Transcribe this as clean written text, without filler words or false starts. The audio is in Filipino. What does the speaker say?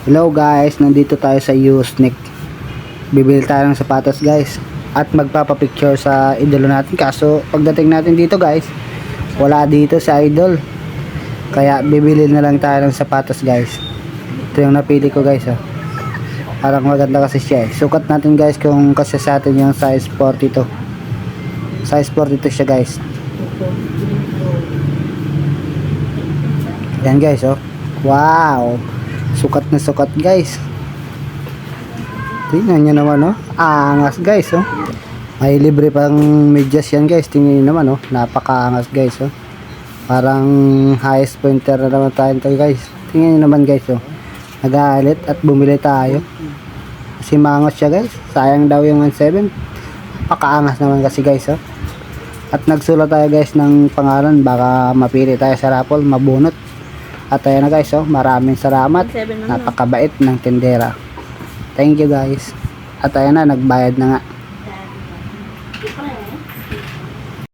Hello guys, nandito tayo sa Usenik. Bibili tayo ng sapatos guys at magpapapicture sa idolo natin. Kaso pagdating natin dito guys, wala dito sa idol. Kaya bibili na lang tayo ng sapatos guys. Ito yung napili ko guys oh. Parang maganda kasi siya eh. Sukat natin guys kung kasi sa atin yung size 42. Size 42 siya guys. Yan guys oh. Wow, sukat na sukat guys. Tingnan nyo naman oh. Angas guys oh. May libre pang medyas yan guys. Tingnan nyo naman oh. Napakaangas guys oh. Parang highest pointer na naman tayo ito guys. Tingnan nyo naman guys oh. Nag-aalit at bumili tayo. Kasi mangos siya guys. Sayang daw yung 1.7. Pakaangas naman kasi guys oh. At nagsulat tayo guys ng pangalan. Baka mapili tayo sa raffle. Mabunot. At ayan na guys oh. Maraming salamat. Napakabait ng tindera. Thank you guys. At ayan na. Nagbayad na nga.